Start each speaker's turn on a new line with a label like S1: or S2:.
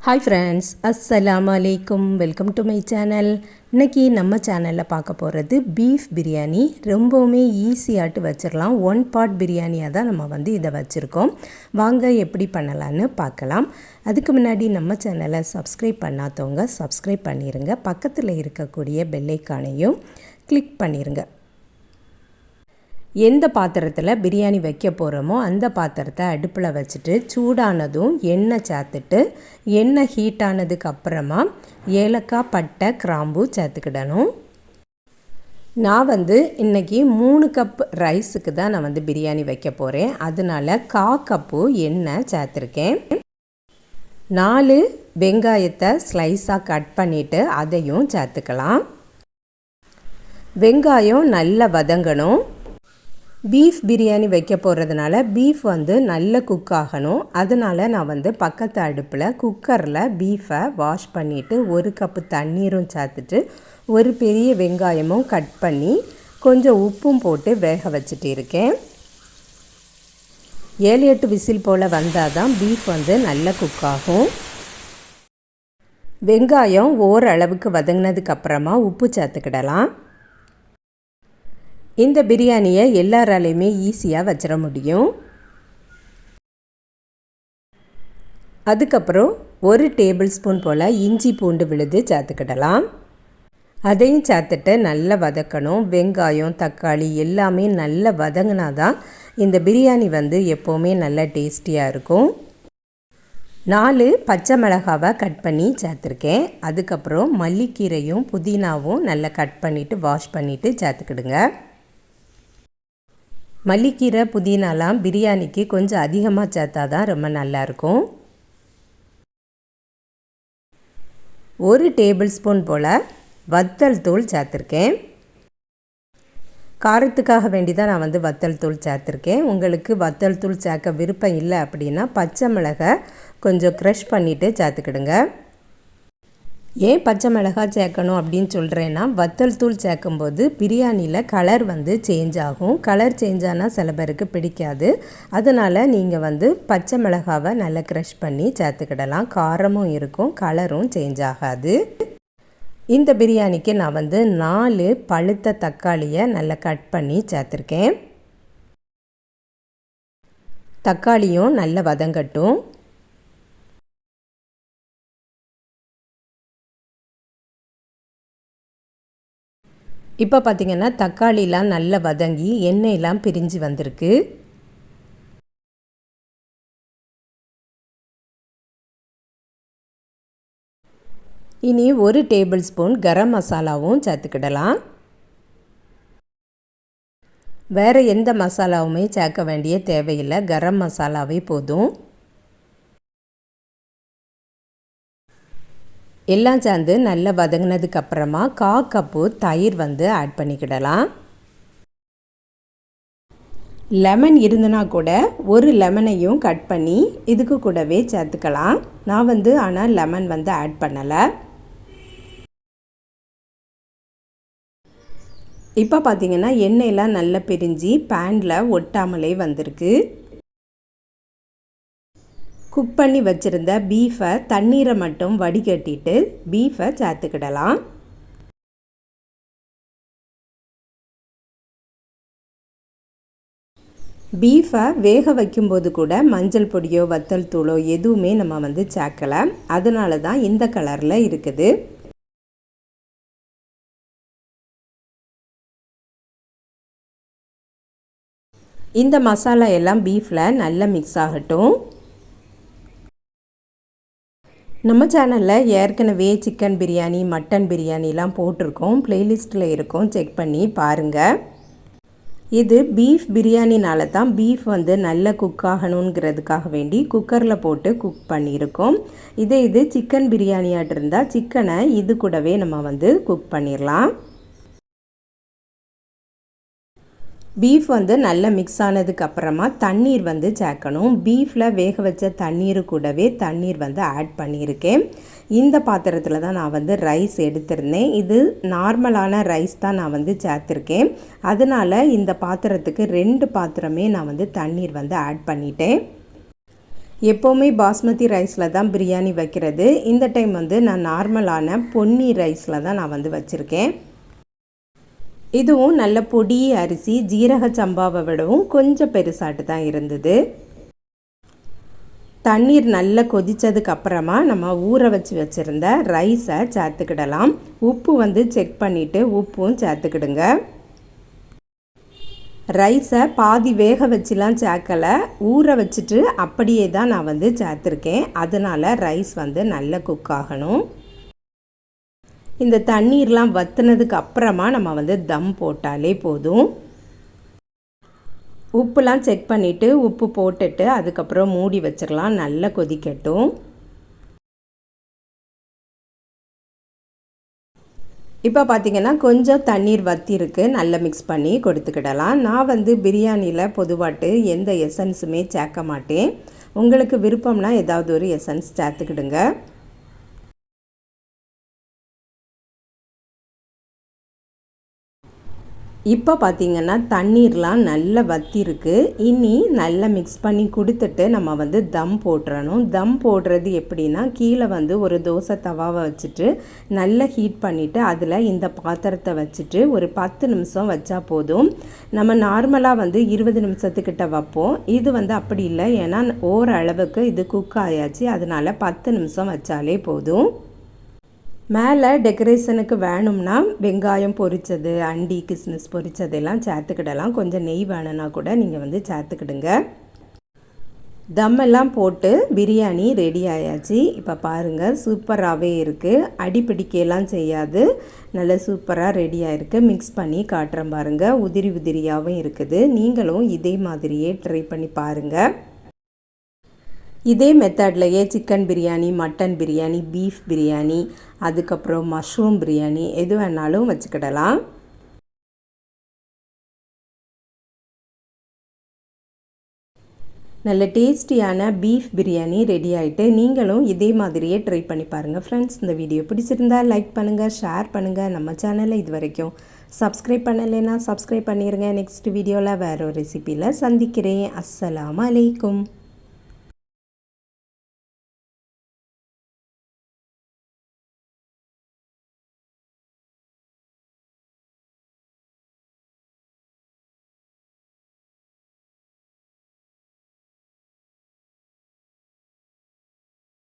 S1: Hi friends, அஸ்ஸலாமு அலைக்கும். Welcome to my channel. இன்றைக்கி நம்ம சேனலில் பார்க்க போகிறது பீஃப் பிரியாணி. ரொம்பவுமே ஈஸியாட்டு வச்சிடலாம். 1 பார்ட் பிரியாணியாக தான் நம்ம இதை வச்சுருக்கோம். வாங்க எப்படி பண்ணலான்னு பார்க்கலாம். அதுக்கு முன்னாடி நம்ம சேனலை சப்ஸ்கிரைப் பண்ணாதவங்க சப்ஸ்கிரைப் பண்ணிடுங்க. பக்கத்தில் இருக்கக்கூடிய பெல் ஐகானையும் கிளிக் பண்ணிடுங்க. எந்த பாத்திரத்தில் பிரியாணி வைக்க போகிறோமோ அந்த பாத்திரத்தை அடுப்பில் வச்சுட்டு சூடானதும் எண்ணெய் சேர்த்துட்டு எண்ணெய் ஹீட் ஆனதுக்கு அப்புறமா ஏலக்காய், பட்டை, கிராம்பு சேர்த்துக்கிடணும். நான் இன்றைக்கி 3 கப் ரைஸுக்கு தான் நான் பிரியாணி வைக்க போகிறேன். அதனால் 1/4 கப்பு எண்ணெய் சேர்த்துருக்கேன். 4 வெங்காயத்தை ஸ்லைஸாக கட் பண்ணிவிட்டு அதையும் சேர்த்துக்கலாம். வெங்காயம் நல்லா வதங்கணும். பீஃப் பிரியாணி வைக்க போகிறதுனால பீஃப் நல்ல குக் ஆகணும். அதனால் நான் பக்கத்து அடுப்பில் குக்கரில் பீஃபை வாஷ் பண்ணிவிட்டு 1 கப்பு தண்ணீரும் சேர்த்துட்டு ஒரு பெரிய வெங்காயமும் கட் பண்ணி கொஞ்சம் உப்பும் போட்டு வேக வச்சுட்டு இருக்கேன். 7-8 விசில் போல் வந்தால் தான் பீஃப் நல்ல குக் ஆகும். வெங்காயம் ஓரளவுக்கு வதங்கினதுக்கப்புறமா உப்பு சேர்த்துக்கிடலாம். இந்த பிரியாணியை எல்லாராலையுமே ஈஸியாக வச்சிட முடியும். அதுக்கப்புறம் 1 டேபிள் ஸ்பூன் போல் இஞ்சி பூண்டு விழுது சேர்த்துக்கிடலாம். அதையும் சேர்த்துட்டு நல்லா வதக்கணும். வெங்காயம், தக்காளி எல்லாமே நல்லா வதங்கினா தான் இந்த பிரியாணி எப்போவுமே நல்லா டேஸ்டியாக இருக்கும். 4 பச்சை மிளகாவை கட் பண்ணி சேர்த்துருக்கேன். அதுக்கப்புறம் மல்லிக்கீரையும் புதினாவும் நல்லா கட் பண்ணிவிட்டு வாஷ் பண்ணிவிட்டு சேர்த்துக்கிடுங்க. மல்லிக்கீரை, புதினாலாம் பிரியாணிக்கு கொஞ்சம் அதிகமாக சேர்த்தா தான் ரொம்ப நல்லாயிருக்கும். 1 டேபிள் ஸ்பூன் போல் வத்தல் தூள் சேர்த்துருக்கேன். காரத்துக்காக வேண்டி தான் நான் வத்தல் தூள் சேர்த்துருக்கேன். உங்களுக்கு வத்தல் தூள் சேர்க்க விருப்பம் இல்லை அப்படின்னா பச்சை மிளகாய் கொஞ்சம் க்ரஷ் பண்ணிவிட்டு சேர்த்துக்கிடுங்க. ஏன் பச்சை மிளகாய் சேர்க்கணும் அப்படின்னு சொல்கிறேன்னா, வத்தல் தூள் சேர்க்கும்போது பிரியாணியில் கலர் சேஞ்ச் ஆகும். கலர் சேஞ்ச் ஆனால் சில பேருக்கு பிடிக்காது. அதனால் நீங்கள் பச்சை மிளகாவை நல்லா க்ரஷ் பண்ணி சேர்த்துக்கிடலாம். காரமும் இருக்கும், கலரும் சேஞ்ச் ஆகாது. இந்த பிரியாணிக்கு நான் 4 பழுத்த தக்காளியை நல்லா கட் பண்ணி சேர்த்துருக்கேன். தக்காளியும் நல்லா வதங்கட்டும். இப்போ பார்த்திங்கன்னா தக்காளிலாம் நல்லா வதங்கி எண்ணெயெல்லாம் பிரிஞ்சு வந்திருக்கு. இனி 1 டேபிள் ஸ்பூன் கரம் மசாலாவும் சேர்த்துக்கிடலாம். வேறு எந்த மசாலாவுமே சேர்க்க வேண்டிய தேவையில்லை, கரம் மசாலாவே போதும். எல்லாம் சேர்ந்து நல்லா வதங்கினதுக்கப்புறமா 1/4 கப்பு தயிர் ஆட் பண்ணிக்கிடலாம். லெமன் இருந்துனா கூட 1 லெமனையும் கட் பண்ணி இதுக்கு கூடவே சேர்த்துக்கலாம். நான் ஆனால் லெமன் ஆட் பண்ணலை. இப்போ பார்த்திங்கன்னா எண்ணெயெல்லாம் நல்லா பிரிஞ்சு பேனில் ஒட்டாமலே வந்திருக்கு. குக் பண்ணி வச்சுருந்த பீஃபை தண்ணீரை மட்டும் வடிகட்டிட்டு பீஃபை சேர்த்துக்கிடலாம். பீஃபை வேக வைக்கும்போது கூட மஞ்சள் பொடியோ வத்தல் தூளோ எதுவுமே நம்ம சேர்க்கலை. அதனால தான் இந்த கலரில் இருக்குது. இந்த மசாலா எல்லாம் பீஃபில் நல்லா மிக்ஸ் ஆகட்டும். நம்ம சேனலில் ஏற்கனவே சிக்கன் பிரியாணி, மட்டன் பிரியாணிலாம் போட்டிருக்கோம். ப்ளேலிஸ்ட்டில் இருக்கும், செக் பண்ணி பாருங்கள். இது பீஃப் பிரியாணினால தான் பீஃப் நல்ல குக் ஆகணுங்கிறதுக்காக வேண்டி குக்கரில் போட்டு குக் பண்ணியிருக்கோம். இது சிக்கன் பிரியாணியாட்டு இருந்தால் சிக்கனை இது கூடவே நம்ம குக் பண்ணிடலாம். பீஃப் நல்லா மிக்ஸ் ஆனதுக்கப்புறமா தண்ணீர் சேர்க்கணும். பீஃபில் வேக வச்ச தண்ணீர் கூடவே தண்ணீர் ஆட் பண்ணியிருக்கேன். இந்த பாத்திரத்தில் தான் நான் ரைஸ் எடுத்திருந்தேன். இது நார்மலான ரைஸ் தான் நான் சேர்த்துருக்கேன். அதனால் இந்த பாத்திரத்துக்கு 2 பாத்திரமே நான் தண்ணீர் ஆட் பண்ணிட்டேன். எப்போவுமே பாஸ்மதி ரைஸில் தான் பிரியாணி வைக்கிறது. இந்த டைம் வந்து நான் நார்மலான பொன்னி ரைஸில் தான் நான் வந்து வச்சுருக்கேன். இதுவும் நல்ல பொடி அரிசி, ஜீரக சம்பாவை விடவும் கொஞ்சம் பெருசாட்டு தான் இருந்தது. தண்ணீர் நல்லா கொதித்ததுக்கு அப்புறமா நம்ம ஊற வச்சுருந்த ரைஸை சேர்த்துக்கிடலாம். உப்பு வந்து செக் பண்ணிவிட்டு உப்பும் சேர்த்துக்கிடுங்க. ரைஸை பாதி வேக வச்சுலாம் சேர்க்கலை, ஊற வச்சுட்டு அப்படியே தான் நான் வந்து சேர்த்துருக்கேன். அதனால் ரைஸ் வந்து நல்லா குக் ஆகணும். இந்த தண்ணீர்லாம் வற்றினதுக்கு அப்புறமா நம்ம வந்து தம் போட்டாலே போதும். உப்புலாம் செக் பண்ணிவிட்டு உப்பு போட்டுட்டு அதுக்கப்புறம் மூடி வச்சிடலாம். நல்லா கொதிக்கட்டும். இப்போ பார்த்திங்கன்னா கொஞ்சம் தண்ணீர் வற்றிருக்கு. நல்லா மிக்ஸ் பண்ணி கொடுத்துக்கிடலாம். நான் வந்து பிரியாணியில் பொதுவாட்டு எந்த எசன்ஸுமே சேர்க்க மாட்டேன். உங்களுக்கு விருப்பம்னா ஏதாவது ஒரு எசன்ஸ் சேர்த்துக்கிடுங்க. இப்போ பார்த்திங்கன்னா தண்ணீர்லாம் நல்லா வற்றிருக்கு. இனி நல்லா மிக்ஸ் பண்ணி கொடுத்துட்டு நம்ம வந்து தம் போட்டுறணும். தம் போடுறது எப்படின்னா, கீழே வந்து ஒரு தோசை தவாவை வச்சுட்டு நல்லா ஹீட் பண்ணிவிட்டு அதில் இந்த பாத்திரத்தை வச்சுட்டு ஒரு 10 நிமிஷம் வச்சா போதும். நம்ம நார்மலாக வந்து 20 நிமிஷத்துக்கிட்ட வைப்போம். இது வந்து அப்படி இல்லை, ஏன்னா ஓரளவுக்கு இது குக் ஆயாச்சு. அதனால் 10 நிமிஷம் வச்சாலே போதும். மேலே டெக்கரேஷனுக்கு வேணும்னா வெங்காயம் பொரித்தது, அண்டி, கிஸ்மிஸ் பொரித்ததெல்லாம் சேர்த்துக்கிடலாம். கொஞ்சம் நெய் வேணும்னா கூட நீங்கள் வந்து சேர்த்துக்கிடுங்க. தம்மெல்லாம் போட்டு பிரியாணி ரெடி ஆயாச்சு. இப்போ பாருங்கள், சூப்பராகவே இருக்குது. அடிப்பிடிக்கலாம் செய்யாது. நல்ல சூப்பராக ரெடியாக இருக்குது. மிக்ஸ் பண்ணி காட்டுறேன் பாருங்கள். உதிரி உதிரியாகவும் இருக்குது. நீங்களும் இதே மாதிரியே ட்ரை பண்ணி பாருங்கள். இதே மெத்தட்லையே chicken biryani, mutton biryani, beef biryani, அதுக்கப்புறம் மஷ்ரூம் பிரியாணி எது வேணாலும் வச்சுக்கிடலாம். நல்ல டேஸ்டியான பீஃப் பிரியாணி ரெடி ஆகிட்டு, நீங்களும் இதே மாதிரியே ட்ரை பண்ணி பாருங்கள் ஃப்ரெண்ட்ஸ். இந்த வீடியோ பிடிச்சிருந்தா லைக் பண்ணுங்கள், ஷேர் பண்ணுங்கள். நம்ம சேனலை இது வரைக்கும் சப்ஸ்கிரைப் பண்ணலைன்னா சப்ஸ்கிரைப் பண்ணிடுங்க. நெக்ஸ்ட் வீடியோவில் வேறு ஒரு ரெசிபியில் சந்திக்கிறேன். அஸ்ஸலாமு அலைக்கும்.